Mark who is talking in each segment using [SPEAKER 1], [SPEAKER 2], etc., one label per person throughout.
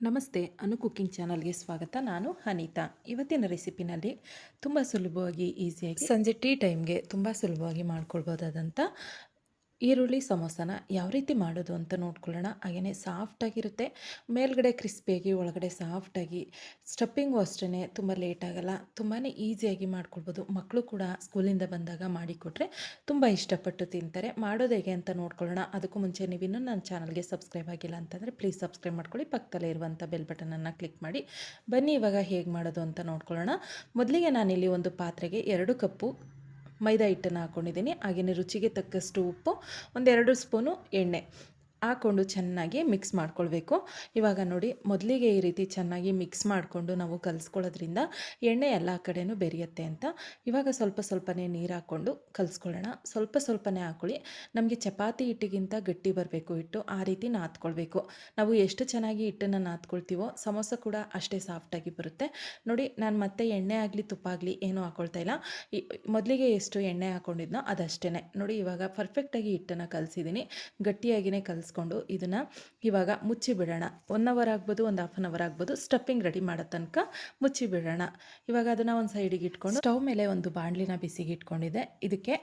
[SPEAKER 1] ನಮಸ್ತೆ, ಅನು ಕುಕ್ಕಿಂಗ್ ಚಾನಲ್ಗೆ ಸ್ವಾಗತ. ನಾನು ಅನಿತಾ. ಇವತ್ತಿನ ರೆಸಿಪಿನಲ್ಲಿ ತುಂಬ ಸುಲಭವಾಗಿ ಈಸಿಯಾಗಿ ಸಂಜೆ ಟೀ ಟೈಮ್ಗೆ ತುಂಬ ಸುಲಭವಾಗಿ ಮಾಡ್ಕೊಳ್ಬೋದಾದಂಥ ಈರುಳ್ಳಿ ಸಮೋಸನ ಯಾವ ರೀತಿ ಮಾಡೋದು ಅಂತ ನೋಡ್ಕೊಳ್ಳೋಣ. ಹಾಗೆಯೇ ಸಾಫ್ಟಾಗಿರುತ್ತೆ, ಮೇಲ್ಗಡೆ ಕ್ರಿಸ್ಪಿಯಾಗಿ ಒಳಗಡೆ ಸಾಫ್ಟಾಗಿ. ಸ್ಟಫಿಂಗು ಅಷ್ಟೇ ತುಂಬ ಲೇಟ್ ಆಗಲ್ಲ, ತುಂಬಾ ಈಸಿಯಾಗಿ ಮಾಡ್ಕೊಳ್ಬೋದು. ಮಕ್ಕಳು ಕೂಡ ಸ್ಕೂಲಿಂದ ಬಂದಾಗ ಮಾಡಿಕೊಟ್ರೆ ತುಂಬ ಇಷ್ಟಪಟ್ಟು ತಿಂತಾರೆ. ಮಾಡೋದು ಹೇಗೆ ಅಂತ ನೋಡ್ಕೊಳ್ಳೋಣ. ಅದಕ್ಕೂ ಮುಂಚೆ ನೀವಿನ್ನೂ ನನ್ನ ಚಾನಲ್ಗೆ ಸಬ್ಸ್ಕ್ರೈಬ್ ಆಗಿಲ್ಲ ಅಂತಂದರೆ ಪ್ಲೀಸ್ ಸಬ್ಸ್ಕ್ರೈಬ್ ಮಾಡ್ಕೊಳ್ಳಿ. ಪಕ್ಕದಲ್ಲೇ ಇರುವಂಥ ಬೆಲ್ ಬಟನನ್ನು ಕ್ಲಿಕ್ ಮಾಡಿ. ಬನ್ನಿ ಇವಾಗ ಹೇಗೆ ಮಾಡೋದು ಅಂತ ನೋಡ್ಕೊಳ್ಳೋಣ. ಮೊದಲಿಗೆ ನಾನಿಲ್ಲಿ ಒಂದು ಪಾತ್ರೆಗೆ 2 ಕಪ್ಪು ಮೈದಾ ಹಿಟ್ಟನ್ನು ಹಾಕ್ಕೊಂಡಿದ್ದೀನಿ. ಹಾಗೆಯೇ ರುಚಿಗೆ ತಕ್ಕಷ್ಟು ಉಪ್ಪು, 1-2 ಸ್ಪೂನು ಎಣ್ಣೆ ಹಾಕ್ಕೊಂಡು ಚೆನ್ನಾಗಿ ಮಿಕ್ಸ್ ಮಾಡ್ಕೊಳ್ಬೇಕು. ಇವಾಗ ನೋಡಿ, ಮೊದಲಿಗೆ ಈ ರೀತಿ ಚೆನ್ನಾಗಿ ಮಿಕ್ಸ್ ಮಾಡಿಕೊಂಡು ನಾವು ಕಲಿಸ್ಕೊಳ್ಳೋದ್ರಿಂದ ಎಣ್ಣೆ ಎಲ್ಲ ಕಡೆನೂ ಬೆರೆಯುತ್ತೆ ಅಂತ. ಇವಾಗ ಸ್ವಲ್ಪ ಸ್ವಲ್ಪನೇ ನೀರು ಹಾಕ್ಕೊಂಡು ಕಲಿಸ್ಕೊಳ್ಳೋಣ. ಸ್ವಲ್ಪನೇ ಹಾಕ್ಕೊಳ್ಳಿ. ನಮಗೆ ಚಪಾತಿ ಹಿಟ್ಟಿಗಿಂತ ಗಟ್ಟಿ ಬರಬೇಕು ಹಿಟ್ಟು, ಆ ರೀತಿ ನಾದ್ಕೊಳ್ಬೇಕು. ನಾವು ಎಷ್ಟು ಚೆನ್ನಾಗಿ ಹಿಟ್ಟನ್ನು ನಾದ್ಕೊಳ್ತೀವೋ ಸಮೋಸ ಕೂಡ ಅಷ್ಟೇ ಸಾಫ್ಟಾಗಿ ಬರುತ್ತೆ. ನೋಡಿ, ನಾನು ಮತ್ತೆ ಎಣ್ಣೆ ಆಗಲಿ ತುಪ್ಪ ಆಗಲಿ ಏನೂ ಹಾಕ್ಕೊಳ್ತಾ ಇಲ್ಲ. ಮೊದಲಿಗೆ ಎಷ್ಟು ಎಣ್ಣೆ ಹಾಕ್ಕೊಂಡಿದ್ನೋ ಅದಷ್ಟೇ. ನೋಡಿ, ಇವಾಗ ಪರ್ಫೆಕ್ಟಾಗಿ ಹಿಟ್ಟನ್ನು ಕಲಿಸಿದ್ದೀನಿ. ಗಟ್ಟಿಯಾಗಿಯೇ ಕಲಿಸ್ಕೊಂಡು ಇದನ್ನು ಇವಾಗ ಮುಚ್ಚಿ ಬಿಡೋಣ. 1 ಅವರ್ ಆಗ್ಬೋದು, ಒಂದು ಹಾಫ್ ಆನ್ ಅವರ್ ಆಗ್ಬೋದು. ಸ್ಟಫಿಂಗ್ ರೆಡಿ ಮಾಡೋ ತನಕ ಮುಚ್ಚಿ ಬಿಡೋಣ. ಇವಾಗ ಅದನ್ನು ಒಂದು ಸೈಡಿಗೆ ಇಟ್ಕೊಂಡು ಸ್ಟವ್ ಮೇಲೆ ಒಂದು ಬಾಣಲಿನ ಬಿಸಿಗೆ ಇಟ್ಕೊಂಡಿದ್ದೆ. ಇದಕ್ಕೆ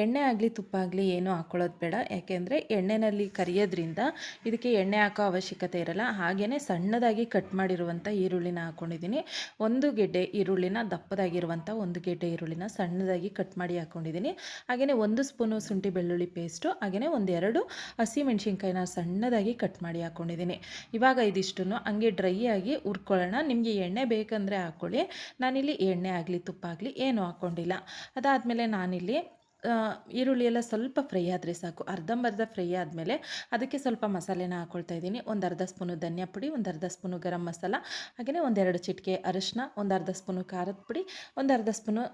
[SPEAKER 1] ಎಣ್ಣೆ ಆಗಲಿ ತುಪ್ಪ ಆಗಲಿ ಏನೂ ಹಾಕ್ಕೊಳ್ಳೋದು ಬೇಡ. ಯಾಕೆಂದರೆ ಎಣ್ಣೆಯಲ್ಲಿ ಕರಿಯೋದ್ರಿಂದ ಇದಕ್ಕೆ ಎಣ್ಣೆ ಹಾಕೋ ಅವಶ್ಯಕತೆ ಇರಲ್ಲ. ಹಾಗೆಯೇ ಸಣ್ಣದಾಗಿ ಕಟ್ ಮಾಡಿರುವಂಥ ಈರುಳ್ಳಿನ ಹಾಕ್ಕೊಂಡಿದ್ದೀನಿ. 1 ಗೆಡ್ಡೆ ಈರುಳ್ಳಿನ, ದಪ್ಪದಾಗಿರುವಂಥ 1 ಗೆಡ್ಡೆ ಈರುಳ್ಳಿನ ಸಣ್ಣದಾಗಿ ಕಟ್ ಮಾಡಿ ಹಾಕ್ಕೊಂಡಿದ್ದೀನಿ. ಹಾಗೆಯೇ 1 ಸ್ಪೂನು ಶುಂಠಿ ಬೆಳ್ಳುಳ್ಳಿ ಪೇಸ್ಟು, ಹಾಗೆಯೇ 1-2 ಹಸಿಮೆಣ್ಸಿನ್ಕಾಯಿನ ಸಣ್ಣದಾಗಿ ಕಟ್ ಮಾಡಿ ಹಾಕ್ಕೊಂಡಿದ್ದೀನಿ. ಇವಾಗ ಇದಿಷ್ಟನ್ನು ಹಂಗೆ ಡ್ರೈ ಆಗಿ ಹುರ್ಕೊಳ್ಳೋಣ. ನಿಮಗೆ ಎಣ್ಣೆ ಬೇಕಂದರೆ ಹಾಕ್ಕೊಳ್ಳಿ. ನಾನಿಲ್ಲಿ ಎಣ್ಣೆ ಆಗಲಿ ತುಪ್ಪ ಆಗಲಿ ಏನೂ ಹಾಕ್ಕೊಂಡಿಲ್ಲ. ಅದಾದಮೇಲೆ ನಾನಿಲ್ಲಿ ಈರುಳ್ಳಿ ಎಲ್ಲ ಸ್ವಲ್ಪ ಫ್ರೈ ಆದರೆ ಸಾಕು. ಅರ್ಧಂಬರ್ಧ ಫ್ರೈ ಆದಮೇಲೆ ಅದಕ್ಕೆ ಸ್ವಲ್ಪ ಮಸಾಲೆನ ಹಾಕ್ಕೊಳ್ತಾ ಇದ್ದೀನಿ. 1/2 ಸ್ಪೂನು ಧನಿಯಾ ಪುಡಿ, 1/2 ಸ್ಪೂನು ಗರಂ ಮಸಾಲ, ಹಾಗೆಯೇ 1-2 ಚಿಟಿಕೆ ಅರಿಶಿನ, 1/2 ಸ್ಪೂನು ಖಾರದ ಪುಡಿ, 1/2 ಸ್ಪೂನು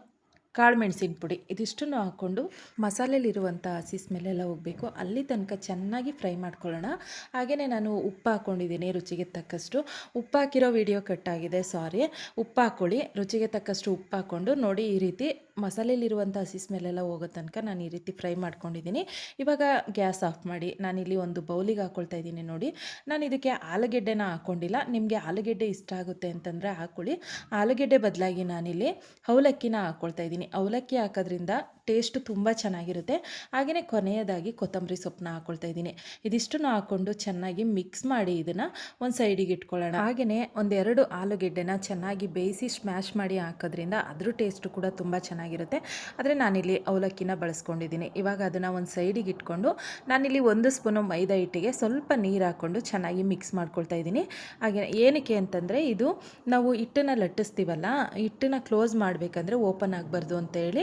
[SPEAKER 1] ಕಾಳು ಮೆಣಸಿನ ಪುಡಿ, ಇದಿಷ್ಟನ್ನು ಹಾಕ್ಕೊಂಡು ಮಸಾಲೆಯಲ್ಲಿರುವಂಥ ಹಸಿ ಸ್ಮೆಲ್ಲೆಲ್ಲ ಹೋಗಬೇಕು. ಅಲ್ಲಿ ತನಕ ಚೆನ್ನಾಗಿ ಫ್ರೈ ಮಾಡ್ಕೊಳ್ಳೋಣ. ಹಾಗೆಯೇ ನಾನು ಉಪ್ಪು ಹಾಕ್ಕೊಂಡಿದ್ದೀನಿ ರುಚಿಗೆ ತಕ್ಕಷ್ಟು. ಉಪ್ಪು ಹಾಕಿರೋ ವಿಡಿಯೋ ಕಟ್ಟಾಗಿದೆ, ಸಾರಿ. ಉಪ್ಪು ಹಾಕ್ಕೊಳ್ಳಿ. ರುಚಿಗೆ ತಕ್ಕಷ್ಟು ಉಪ್ಪು ಹಾಕ್ಕೊಂಡು ನೋಡಿ, ಈ ರೀತಿ ಮಸಾಲೆಯಲ್ಲಿರುವಂಥ ಹಸಿ ಸ್ಮೆಲ್ಲೆಲ್ಲ ಹೋಗೋ ತನಕ ನಾನು ಈ ರೀತಿ ಫ್ರೈ ಮಾಡ್ಕೊಂಡಿದ್ದೀನಿ. ಇವಾಗ ಗ್ಯಾಸ್ ಆಫ್ ಮಾಡಿ ನಾನಿಲ್ಲಿ ಒಂದು ಬೌಲಿಗೆ ಹಾಕ್ಕೊಳ್ತಾ ಇದ್ದೀನಿ. ನೋಡಿ, ನಾನು ಇದಕ್ಕೆ ಆಲೂಗೆಡ್ಡೆನ ಹಾಕ್ಕೊಂಡಿಲ್ಲ. ನಿಮಗೆ ಆಲೂಗೆಡ್ಡೆ ಇಷ್ಟ ಆಗುತ್ತೆ ಅಂತಂದರೆ ಹಾಕ್ಕೊಳ್ಳಿ. ಆಲೂಗೆಡ್ಡೆ ಬದಲಾಗಿ ನಾನಿಲ್ಲಿ ಅವಲಕ್ಕಿನ ಹಾಕ್ಕೊಳ್ತಾ ಇದ್ದೀನಿ. ಅವಲಕ್ಕಿ ಹಾಕೋದ್ರಿಂದ ಟೇಸ್ಟು ತುಂಬ ಚೆನ್ನಾಗಿರುತ್ತೆ. ಹಾಗೆಯೇ ಕೊನೆಯದಾಗಿ ಕೊತ್ತಂಬರಿ ಸೊಪ್ಪನ್ನ ಹಾಕ್ಕೊಳ್ತಾ ಇದ್ದೀನಿ. ಇದಿಷ್ಟನ್ನು ಹಾಕ್ಕೊಂಡು ಚೆನ್ನಾಗಿ ಮಿಕ್ಸ್ ಮಾಡಿ ಇದನ್ನು ಒಂದು ಸೈಡಿಗೆ ಇಟ್ಕೊಳ್ಳೋಣ. ಹಾಗೆಯೇ 1-2 ಆಲೂಗೆಡ್ಡೆನ ಚೆನ್ನಾಗಿ ಬೇಯಿಸಿ ಸ್ಮ್ಯಾಶ್ ಮಾಡಿ ಹಾಕೋದ್ರಿಂದ ಅದ್ರ ಟೇಸ್ಟು ಕೂಡ ತುಂಬ ಚೆನ್ನಾಗಿರುತ್ತೆ. ಆದರೆ ನಾನಿಲ್ಲಿ ಅವಲಕ್ಕಿನ ಬಳಸ್ಕೊಂಡಿದ್ದೀನಿ. ಇವಾಗ ಅದನ್ನು ಒಂದು ಸೈಡಿಗೆ ಇಟ್ಕೊಂಡು ನಾನಿಲ್ಲಿ 1 ಸ್ಪೂನು ಮೈದಾ ಹಿಟ್ಟಿಗೆ ಸ್ವಲ್ಪ ನೀರು ಹಾಕ್ಕೊಂಡು ಚೆನ್ನಾಗಿ ಮಿಕ್ಸ್ ಮಾಡ್ಕೊಳ್ತಾ ಇದ್ದೀನಿ. ಹಾಗೆ ಏನಕ್ಕೆ ಅಂತಂದರೆ, ಇದು ನಾವು ಹಿಟ್ಟನ್ನು ಲಟ್ಟಿಸ್ತೀವಲ್ಲ, ಹಿಟ್ಟನ್ನು ಕ್ಲೋಸ್ ಮಾಡಬೇಕಂದ್ರೆ ಓಪನ್ ಆಗಬಾರ್ದು ಅಂತ ಹೇಳಿ,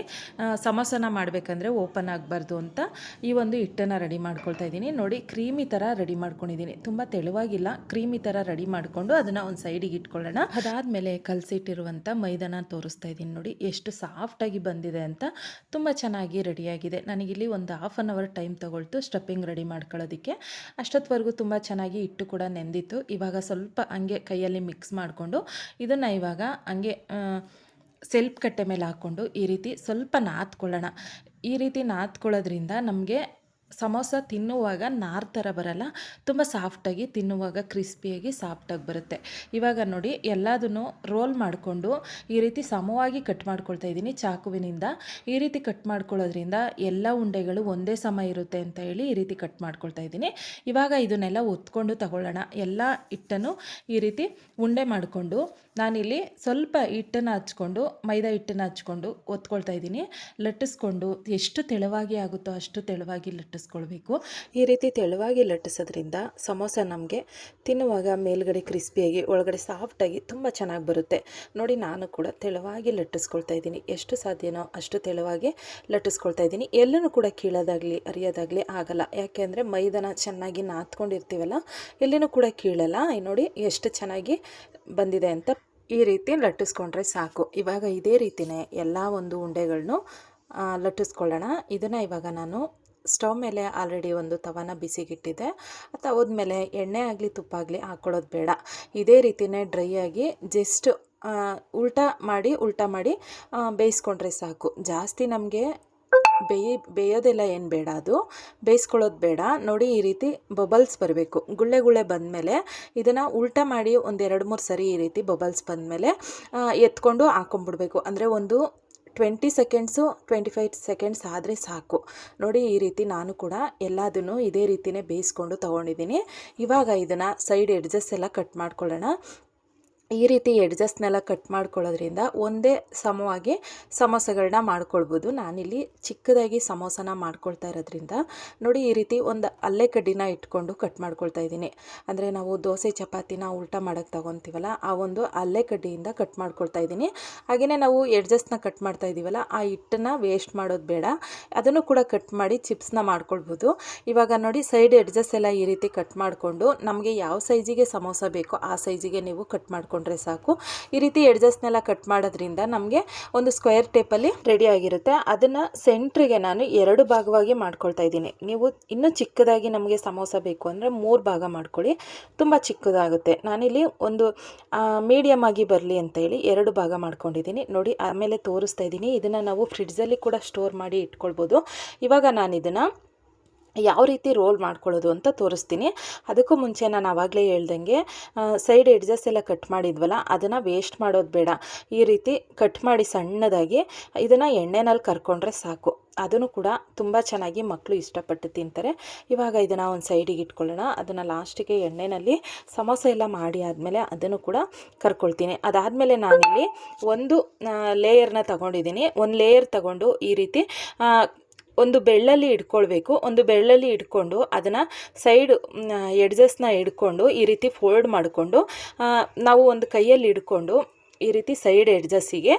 [SPEAKER 1] ಸಮೋಸನ ಮಾಡಬೇಕಂದ್ರೆ ಓಪನ್ ಆಗಬಾರ್ದು ಅಂತ ಈ ಒಂದು ಹಿಟ್ಟನ್ನು ರೆಡಿ ಮಾಡ್ಕೊಳ್ತಾ ಇದ್ದೀನಿ. ನೋಡಿ, ಕ್ರೀಮಿ ಥರ ರೆಡಿ ಮಾಡ್ಕೊಂಡಿದ್ದೀನಿ. ತುಂಬ ತೆಳುವಾಗಿಲ್ಲ, ಕ್ರೀಮಿ ಥರ ರೆಡಿ ಮಾಡಿಕೊಂಡು ಅದನ್ನು ಒಂದು ಸೈಡಿಗೆ ಇಟ್ಕೊಳ್ಳೋಣ. ಅದಾದಮೇಲೆ ಕಲಸಿಟ್ಟಿರುವಂಥ ಮೈದಾನ ತೋರಿಸ್ತಾ ಇದ್ದೀನಿ. ನೋಡಿ ಎಷ್ಟು ಸಾಫ್ಟಾಗಿ ಬಂದಿದೆ ಅಂತ. ತುಂಬ ಚೆನ್ನಾಗಿ ರೆಡಿಯಾಗಿದೆ. ನನಗಿಲ್ಲಿ ಒಂದು ಹಾಫ್ ಆನ್ ಅವರ್ ಟೈಮ್ ತೊಗೊಳ್ತು ಸ್ಟಫಿಂಗ್ ರೆಡಿ ಮಾಡ್ಕೊಳ್ಳೋದಕ್ಕೆ. ಅಷ್ಟೊತ್ತವರೆಗೂ ತುಂಬ ಚೆನ್ನಾಗಿ ಹಿಟ್ಟು ಕೂಡ ನೆಂದಿತ್ತು. ಇವಾಗ ಸ್ವಲ್ಪ ಹಂಗೆ ಕೈಯಲ್ಲಿ ಮಿಕ್ಸ್ ಮಾಡಿಕೊಂಡು ಇದನ್ನು ಇವಾಗ ಹಂಗೆ ಸೆಲ್ಫ್ ಕಟ್ಟೆ ಮೇಲೆ ಹಾಕ್ಕೊಂಡು ಈ ರೀತಿ ಸ್ವಲ್ಪ ನಾದ್ಕೊಳ್ಳೋಣ. ಈ ರೀತಿ ನಾದ್ಕೊಳ್ಳೋದ್ರಿಂದ ನಮಗೆ ಸಮೋಸ ತಿನ್ನುವಾಗ ನಾರ್ ಥರ ಬರಲ್ಲ, ತುಂಬ ಸಾಫ್ಟಾಗಿ ತಿನ್ನುವಾಗ ಕ್ರಿಸ್ಪಿಯಾಗಿ ಸಾಫ್ಟಾಗಿ ಬರುತ್ತೆ. ಇವಾಗ ನೋಡಿ, ಎಲ್ಲದನ್ನು ರೋಲ್ ಮಾಡಿಕೊಂಡು ಈ ರೀತಿ ಸಮವಾಗಿ ಕಟ್ ಮಾಡ್ಕೊಳ್ತಾ ಇದ್ದೀನಿ ಚಾಕುವಿನಿಂದ. ಈ ರೀತಿ ಕಟ್ ಮಾಡ್ಕೊಳ್ಳೋದ್ರಿಂದ ಎಲ್ಲ ಉಂಡೆಗಳು ಒಂದೇ ಸಮ ಇರುತ್ತೆ ಅಂತ ಹೇಳಿ ಈ ರೀತಿ ಕಟ್ ಮಾಡ್ಕೊಳ್ತಾ ಇದ್ದೀನಿ. ಇವಾಗ ಇದನ್ನೆಲ್ಲ ಒತ್ಕೊಂಡು ತಗೊಳ್ಳೋಣ. ಎಲ್ಲ ಹಿಟ್ಟನ್ನು ಈ ರೀತಿ ಉಂಡೆ ಮಾಡಿಕೊಂಡು ನಾನಿಲ್ಲಿ ಸ್ವಲ್ಪ ಹಿಟ್ಟನ್ನು ಹಚ್ಕೊಂಡು, ಮೈದಾ ಹಿಟ್ಟನ್ನು ಹಚ್ಕೊಂಡು ಒತ್ಕೊಳ್ತಾ ಇದ್ದೀನಿ. ಲಟ್ಟಿಸ್ಕೊಂಡು ಎಷ್ಟು ತೆಳುವಾಗಿ ಆಗುತ್ತೋ ಅಷ್ಟು ತೆಳುವಾಗಿ ಲಟ್ಟಿಸ್ಕೊಳ್ಬೇಕು. ಈ ರೀತಿ ತೆಳುವಾಗಿ ಲಟ್ಟಿಸೋದ್ರಿಂದ ಸಮೋಸ ನಮಗೆ ತಿನ್ನುವಾಗ ಮೇಲ್ಗಡೆ ಕ್ರಿಸ್ಪಿಯಾಗಿ ಒಳಗಡೆ ಸಾಫ್ಟಾಗಿ ತುಂಬ ಚೆನ್ನಾಗಿ ಬರುತ್ತೆ. ನೋಡಿ, ನಾನು ಕೂಡ ತೆಳುವಾಗಿ ಲಟ್ಟಿಸ್ಕೊಳ್ತಾ ಇದ್ದೀನಿ. ಎಷ್ಟು ಸಾಧ್ಯನೋ ಅಷ್ಟು ತೆಳುವಾಗಿ ಲಟ್ಟಿಸ್ಕೊಳ್ತಾ ಇದ್ದೀನಿ. ಎಲ್ಲನೂ ಕೂಡ ಕೀಳೋದಾಗಲಿ ಅರಿಯೋದಾಗಲಿ ಆಗಲ್ಲ. ಯಾಕೆಂದರೆ ಮೈದಾನ ಚೆನ್ನಾಗಿ ನಾದ್ಕೊಂಡಿರ್ತೀವಲ್ಲ, ಎಲ್ಲಿನೂ ಕೂಡ ಕೀಳಲ್ಲ. ನೋಡಿ ಎಷ್ಟು ಚೆನ್ನಾಗಿ ಬಂದಿದೆ ಅಂತ. ಈ ರೀತಿ ಲಟ್ಟಿಸ್ಕೊಂಡ್ರೆ ಸಾಕು. ಇವಾಗ ಇದೇ ರೀತಿಯೇ ಎಲ್ಲ ಒಂದು ಉಂಡೆಗಳನ್ನು ಲಟ್ಟಿಸ್ಕೊಳ್ಳೋಣ. ಇದನ್ನು ಇವಾಗ ನಾನು ಸ್ಟವ್ ಮೇಲೆ ಆಲ್ರೆಡಿ ಒಂದು ತವಾನ ಬಿಸಿಗಿಟ್ಟಿದ್ದೆ. ಆ ತವದ ಮೇಲೆ ಎಣ್ಣೆ ಆಗಲಿ ತುಪ್ಪ ಆಗಲಿ ಹಾಕ್ಕೊಳ್ಳೋದು ಬೇಡ. ಇದೇ ರೀತಿಯೇ ಡ್ರೈ ಆಗಿ ಜಸ್ಟ್ ಉಲ್ಟಾ ಮಾಡಿ ಬೇಯಿಸ್ಕೊಂಡ್ರೆ ಸಾಕು. ಜಾಸ್ತಿ ನಮಗೆ ಬೇಯೋದೆಲ್ಲ ಏನು ಬೇಡ, ಅದು ಬೇಯಿಸ್ಕೊಳ್ಳೋದು ಬೇಡ. ನೋಡಿ ಈ ರೀತಿ ಬಬಲ್ಸ್ ಬರಬೇಕು, ಗುಳ್ಳೆ ಗುಳ್ಳೆ ಬಂದಮೇಲೆ ಇದನ್ನು ಉಲ್ಟಾ ಮಾಡಿ ಒಂದು 2-3 ಸರಿ ಈ ರೀತಿ ಬಬಲ್ಸ್ ಬಂದಮೇಲೆ ಎತ್ಕೊಂಡು ಹಾಕೊಂಡ್ಬಿಡ್ಬೇಕು. ಅಂದರೆ ಒಂದು 20 ಸೆಕೆಂಡ್ಸು 25 ಸೆಕೆಂಡ್ಸ್ ಆದರೆ ಸಾಕು. ನೋಡಿ ಈ ರೀತಿ ನಾನು ಕೂಡ ಎಲ್ಲದನ್ನು ಇದೇ ರೀತಿಯೇ ಬೇಯಿಸ್ಕೊಂಡು ತೊಗೊಂಡಿದ್ದೀನಿ. ಇವಾಗ ಇದನ್ನು ಸೈಡ್ ಎಡ್ಜಸ್ ಎಲ್ಲ ಕಟ್ ಮಾಡ್ಕೊಳ್ಳೋಣ. ಈ ರೀತಿ ಎಡ್ಜಸ್ನೆಲ್ಲ ಕಟ್ ಮಾಡ್ಕೊಳ್ಳೋದ್ರಿಂದ ಒಂದೇ ಸಮವಾಗಿ ಸಮೋಸಗಳನ್ನ ಮಾಡ್ಕೊಳ್ಬೋದು. ನಾನಿಲ್ಲಿ ಚಿಕ್ಕದಾಗಿ ಸಮೋಸನ ಮಾಡ್ಕೊಳ್ತಾ ಇರೋದ್ರಿಂದ ನೋಡಿ ಈ ರೀತಿ ಒಂದು ಅಲ್ಲೆಕಡ್ಡಿನ ಇಟ್ಕೊಂಡು ಕಟ್ ಮಾಡ್ಕೊಳ್ತಾ ಇದ್ದೀನಿ. ಅಂದರೆ ನಾವು ದೋಸೆ ಚಪಾತಿನ ಉಲ್ಟಾ ಮಾಡೋಕ್ಕೆ ತಗೊತೀವಲ್ಲ, ಆ ಒಂದು ಅಲ್ಲೆಕಡ್ಡಿಯಿಂದ ಕಟ್ ಮಾಡ್ಕೊಳ್ತಾ ಇದ್ದೀನಿ. ಹಾಗೆಯೇ ನಾವು ಎಡ್ಜಸ್ನ ಕಟ್ ಮಾಡ್ತಾ ಇದ್ದೀವಲ್ಲ, ಆ ಹಿಟ್ಟನ್ನು ವೇಸ್ಟ್ ಮಾಡೋದು ಬೇಡ, ಅದನ್ನು ಕೂಡ ಕಟ್ ಮಾಡಿ ಚಿಪ್ಸ್ನ ಮಾಡ್ಕೊಳ್ಬೋದು. ಇವಾಗ ನೋಡಿ ಸೈಡ್ ಎಡ್ಜಸ್ ಎಲ್ಲ ಈ ರೀತಿ ಕಟ್ ಮಾಡಿಕೊಂಡು ನಮಗೆ ಯಾವ ಸೈಜಿಗೆ ಸಮೋಸ ಬೇಕೋ ಆ ಸೈಜಿಗೆ ನೀವು ಕಟ್ ಮಾಡ್ಕೊಂಡ್ರೆ ಸಾಕು. ಈ ರೀತಿ ಎಡ್ಜಸ್ನೆಲ್ಲ ಕಟ್ ಮಾಡೋದ್ರಿಂದ ನಮಗೆ ಒಂದು ಸ್ಕ್ವೇರ್ ಟೇಪಲ್ಲಿ ರೆಡಿ ಆಗಿರುತ್ತೆ. ಅದನ್ನು ಸೆಂಟ್ರಿಗೆ ನಾನು 2 ಭಾಗವಾಗಿ ಮಾಡ್ಕೊಳ್ತಾ ಇದ್ದೀನಿ. ನೀವು ಇನ್ನೂ ಚಿಕ್ಕದಾಗಿ ನಮಗೆ ಸಮೋಸ ಬೇಕು ಅಂದರೆ 3 ಭಾಗ ಮಾಡ್ಕೊಳ್ಳಿ, ತುಂಬ ಚಿಕ್ಕದಾಗುತ್ತೆ. ನಾನಿಲ್ಲಿ ಒಂದು ಮೀಡಿಯಮ್ ಆಗಿ ಬರಲಿ ಅಂತ ಹೇಳಿ 2 ಭಾಗ ಮಾಡ್ಕೊಂಡಿದ್ದೀನಿ. ನೋಡಿ ಆಮೇಲೆ ತೋರಿಸ್ತಾ ಇದ್ದೀನಿ. ಇದನ್ನು ನಾವು ಫ್ರಿಡ್ಜಲ್ಲಿ ಕೂಡ ಸ್ಟೋರ್ ಮಾಡಿ ಇಟ್ಕೊಳ್ಬೋದು. ಇವಾಗ ನಾನು ಇದನ್ನು ಯಾವ ರೀತಿ ರೋಲ್ ಮಾಡ್ಕೊಳ್ಳೋದು ಅಂತ ತೋರಿಸ್ತೀನಿ. ಅದಕ್ಕೂ ಮುಂಚೆ ನಾನು ಆವಾಗಲೇ ಹೇಳ್ದಂಗೆ ಸೈಡ್ ಎಡ್ಜಸ್ ಎಲ್ಲ ಕಟ್ ಮಾಡಿದ್ವಲ್ಲ, ಅದನ್ನು ವೇಸ್ಟ್ ಮಾಡೋದು ಬೇಡ. ಈ ರೀತಿ ಕಟ್ ಮಾಡಿ ಸಣ್ಣದಾಗಿ ಇದನ್ನು ಎಣ್ಣೆನಲ್ಲಿ ಕರ್ಕೊಂಡ್ರೆ ಸಾಕು. ಅದನ್ನು ಕೂಡ ತುಂಬ ಚೆನ್ನಾಗಿ ಮಕ್ಕಳು ಇಷ್ಟಪಟ್ಟು ತಿಂತಾರೆ. ಇವಾಗ ಇದನ್ನು ಒಂದು ಸೈಡಿಗೆ ಇಟ್ಕೊಳ್ಳೋಣ. ಅದನ್ನು ಲಾಸ್ಟಿಗೆ ಎಣ್ಣೆಯಲ್ಲಿ ಸಮೋಸ ಎಲ್ಲ ಮಾಡಿ ಆದಮೇಲೆ ಅದನ್ನು ಕೂಡ ಕರ್ಕೊಳ್ತೀನಿ. ಅದಾದಮೇಲೆ ನಾನಿಲ್ಲಿ ಒಂದು ಲೇಯರ್ನ ತಗೊಂಡಿದ್ದೀನಿ. ಒಂದು ಲೇಯರ್ ತಗೊಂಡು ಈ ರೀತಿ ಒಂದು ಬೆಳ್ಳಲ್ಲಿ ಇಟ್ಕೊಳ್ಬೇಕು. ಒಂದು ಬೆಳ್ಳಲ್ಲಿ ಇಟ್ಕೊಂಡು ಅದನ್ನು ಸೈಡ್ ಎಡ್ಜಸ್ನ ಹಿಡ್ಕೊಂಡು ಈ ರೀತಿ ಫೋಲ್ಡ್ ಮಾಡಿಕೊಂಡು ನಾವು ಒಂದು ಕೈಯಲ್ಲಿ ಹಿಡ್ಕೊಂಡು ಈ ರೀತಿ ಸೈಡ್ ಎಡ್ಜಸ್ಸಿಗೆ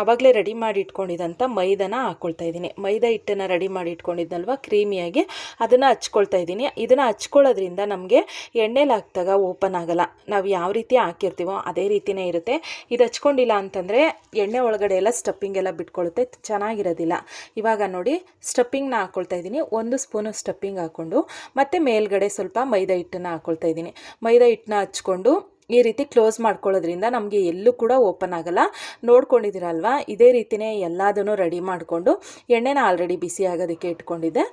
[SPEAKER 1] ಆವಾಗಲೇ ರೆಡಿ ಮಾಡಿ ಇಟ್ಕೊಂಡಿದ್ದಂಥ ಮೈದಾನ ಹಾಕ್ಕೊಳ್ತಾ ಇದ್ದೀನಿ. ಮೈದಾ ಹಿಟ್ಟನ್ನು ರೆಡಿ ಮಾಡಿ ಇಟ್ಕೊಂಡಿದ್ನಲ್ವ ಕ್ರೀಮಿಯಾಗಿ, ಅದನ್ನು ಹಚ್ಕೊಳ್ತಾ ಇದ್ದೀನಿ. ಇದನ್ನು ಹಚ್ಕೊಳ್ಳೋದ್ರಿಂದ ನಮಗೆ ಎಣ್ಣೆಲಿ ಹಾಕಿದಾಗ ಓಪನ್ ಆಗೋಲ್ಲ. ನಾವು ಯಾವ ರೀತಿ ಹಾಕಿರ್ತೀವೋ ಅದೇ ರೀತಿಯೇ ಇರುತ್ತೆ. ಇದು ಹಚ್ಕೊಂಡಿಲ್ಲ ಅಂತಂದರೆ ಎಣ್ಣೆ ಒಳಗಡೆ ಎಲ್ಲ ಸ್ಟಫಿಂಗ್ ಎಲ್ಲ ಬಿಟ್ಕೊಳ್ಳುತ್ತೆ, ಚೆನ್ನಾಗಿರೋದಿಲ್ಲ. ಇವಾಗ ನೋಡಿ ಸ್ಟಫಿಂಗ್ನ ಹಾಕ್ಕೊಳ್ತಾ ಇದ್ದೀನಿ. 1 ಸ್ಪೂನು ಸ್ಟಫಿಂಗ್ ಹಾಕ್ಕೊಂಡು ಮತ್ತು ಮೇಲ್ಗಡೆ ಸ್ವಲ್ಪ ಮೈದಾ ಹಿಟ್ಟನ್ನು ಹಾಕ್ಕೊಳ್ತಾ ಇದ್ದೀನಿ. ಮೈದಾ ಹಿಟ್ಟನ್ನ ಹಚ್ಕೊಂಡು ಈ ರೀತಿ ಕ್ಲೋಸ್ ಮಾಡ್ಕೊಳ್ಳೋದ್ರಿಂದ ನಮಗೆ ಎಲ್ಲೂ ಕೂಡ ಓಪನ್ ಆಗೋಲ್ಲ. ನೋಡ್ಕೊಂಡಿದ್ದೀರಲ್ವ, ಇದೇ ರೀತಿಯೇ ಎಲ್ಲದನ್ನು ರೆಡಿ ಮಾಡಿಕೊಂಡು ಎಣ್ಣೆನ ಆಲ್ರೆಡಿ ಬಿಸಿ ಆಗೋದಕ್ಕೆ ಇಟ್ಕೊಂಡಿದ್ದೆ,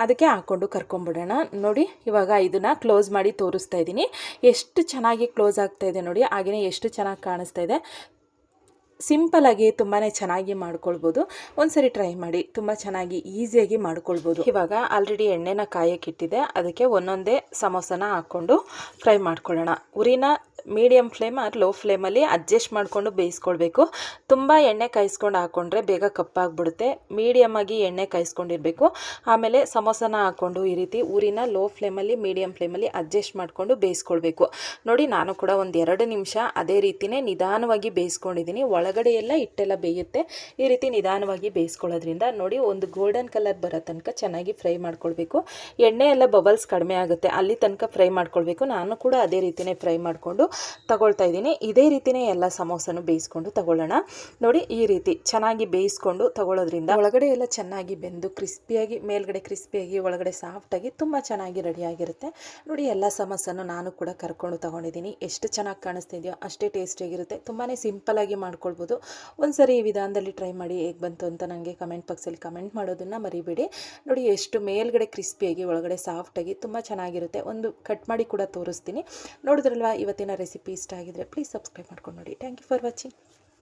[SPEAKER 1] ಅದಕ್ಕೆ ಹಾಕ್ಕೊಂಡು ಕರ್ಕೊಂಬಿಡೋಣ. ನೋಡಿ ಇವಾಗ ಇದನ್ನು ಕ್ಲೋಸ್ ಮಾಡಿ ತೋರಿಸ್ತಾ ಇದ್ದೀನಿ. ಎಷ್ಟು ಚೆನ್ನಾಗಿ ಕ್ಲೋಸ್ ಆಗ್ತಾ ಇದೆ ನೋಡಿ, ಹಾಗೆಯೇ ಎಷ್ಟು ಚೆನ್ನಾಗಿ ಕಾಣಿಸ್ತಾ ಇದೆ. ಸಿಂಪಲಾಗಿ ತುಂಬಾ ಚೆನ್ನಾಗಿ ಮಾಡ್ಕೊಳ್ಬೋದು. ಒಂದ್ಸರಿ ಟ್ರೈ ಮಾಡಿ, ತುಂಬ ಚೆನ್ನಾಗಿ ಈಸಿಯಾಗಿ ಮಾಡ್ಕೊಳ್ಬೋದು. ಇವಾಗ ಆಲ್ರೆಡಿ ಎಣ್ಣೆನ ಕಾಯಕ್ಕಿಟ್ಟಿದೆ, ಅದಕ್ಕೆ ಒಂದೊಂದೇ ಸಮೋಸನ ಹಾಕ್ಕೊಂಡು ಫ್ರೈ ಮಾಡ್ಕೊಳ್ಳೋಣ. ಉರಿನ ಮೀಡಿಯಮ್ ಫ್ಲೇಮ್ ಆರ್ ಲೋ ಫ್ಲೇಮಲ್ಲಿ ಅಡ್ಜಸ್ಟ್ ಮಾಡಿಕೊಂಡು ಬೇಯಿಸ್ಕೊಳ್ಬೇಕು. ತುಂಬ ಎಣ್ಣೆ ಕಾಯಿಸ್ಕೊಂಡು ಹಾಕ್ಕೊಂಡ್ರೆ ಬೇಗ ಕಪ್ಪಾಗ್ಬಿಡುತ್ತೆ. ಮೀಡಿಯಮಾಗಿ ಎಣ್ಣೆ ಕಾಯಿಸ್ಕೊಂಡಿರಬೇಕು. ಆಮೇಲೆ ಸಮೋಸನ ಹಾಕ್ಕೊಂಡು ಈ ರೀತಿ ಊರಿನ ಲೋ ಫ್ಲೇಮಲ್ಲಿ ಮೀಡಿಯಮ್ ಫ್ಲೇಮಲ್ಲಿ ಅಡ್ಜಸ್ಟ್ ಮಾಡಿಕೊಂಡು ಬೇಯಿಸ್ಕೊಳ್ಬೇಕು. ನೋಡಿ ನಾನು ಕೂಡ ಒಂದು 2 ನಿಮಿಷ ಅದೇ ರೀತಿಯೇ ನಿಧಾನವಾಗಿ ಬೇಯಿಸ್ಕೊಂಡಿದ್ದೀನಿ. ಒಳಗಡೆ ಎಲ್ಲ ಹಿಟ್ಟೆಲ್ಲ ಬೇಯುತ್ತೆ. ಈ ರೀತಿ ನಿಧಾನವಾಗಿ ಬೇಯಿಸ್ಕೊಳ್ಳೋದ್ರಿಂದ ನೋಡಿ ಒಂದು ಗೋಲ್ಡನ್ ಕಲರ್ ಬರೋ ತನಕ ಚೆನ್ನಾಗಿ ಫ್ರೈ ಮಾಡ್ಕೊಳ್ಬೇಕು. ಎಣ್ಣೆ ಎಲ್ಲ ಬಬಲ್ಸ್ ಕಡಿಮೆ ಆಗುತ್ತೆ, ಅಲ್ಲಿ ತನಕ ಫ್ರೈ ಮಾಡ್ಕೊಳ್ಬೇಕು. ನಾನು ಕೂಡ ಅದೇ ರೀತಿಯೇ ಫ್ರೈ ಮಾಡಿಕೊಂಡು ತಗೊಳ್ತಾ ಇದ್ದೀನಿ. ಇದೇ ರೀತಿಯೇ ಎಲ್ಲ ಸಮೋಸನು ಬೇಯಿಸ್ಕೊಂಡು ತಗೊಳ್ಳೋಣ. ನೋಡಿ ಈ ರೀತಿ ಚೆನ್ನಾಗಿ ಬೇಯಿಸ್ಕೊಂಡು ತಗೊಳ್ಳೋದ್ರಿಂದ ಒಳಗಡೆ ಎಲ್ಲ ಚೆನ್ನಾಗಿ ಬೆಂದು ಕ್ರಿಸ್ಪಿಯಾಗಿ, ಮೇಲ್ಗಡೆ ಕ್ರಿಸ್ಪಿಯಾಗಿ, ಒಳಗಡೆ ಸಾಫ್ಟಾಗಿ ತುಂಬ ಚೆನ್ನಾಗಿ ರೆಡಿಯಾಗಿರುತ್ತೆ. ನೋಡಿ ಎಲ್ಲ ಸಮೋಸನು ನಾನು ಕೂಡ ಕರ್ಕೊಂಡು ತಗೊಂಡಿದ್ದೀನಿ. ಎಷ್ಟು ಚೆನ್ನಾಗಿ ಕಾಣಿಸ್ತಿದೆಯೋ ಅಷ್ಟೇ ಟೇಸ್ಟಿಯಾಗಿರುತ್ತೆ. ತುಂಬಾ ಸಿಂಪಲಾಗಿ ಮಾಡ್ಕೊಳ್ಬೋದು. ಒಂದ್ಸರಿ ಈ ವಿಧಾನದಲ್ಲಿ ಟ್ರೈ ಮಾಡಿ ಹೇಗೆ ಬಂತು ಅಂತ ನನಗೆ ಕಮೆಂಟ್ ಬಾಕ್ಸಲ್ಲಿ ಕಮೆಂಟ್ ಮಾಡೋದನ್ನು ಮರಿಬೇಡಿ. ನೋಡಿ ಎಷ್ಟು ಮೇಲ್ಗಡೆ ಕ್ರಿಸ್ಪಿಯಾಗಿ ಒಳಗಡೆ ಸಾಫ್ಟಾಗಿ ತುಂಬ ಚೆನ್ನಾಗಿರುತ್ತೆ. ಒಂದು ಕಟ್ ಮಾಡಿ ಕೂಡ ತೋರಿಸ್ತೀನಿ. ನೋಡಿದ್ರಲ್ವ, ಇವತ್ತಿನ ರೆಸಿಪಿ ಇಷ್ಟ ಆಗಿದ್ರೆ ಪ್ಲೀಸ್ ಸಬ್ಸ್ಕ್ರೈಬ್ ಮಾಡ್ಕೊಂಡು ನೋಡಿ. Thank you for watching.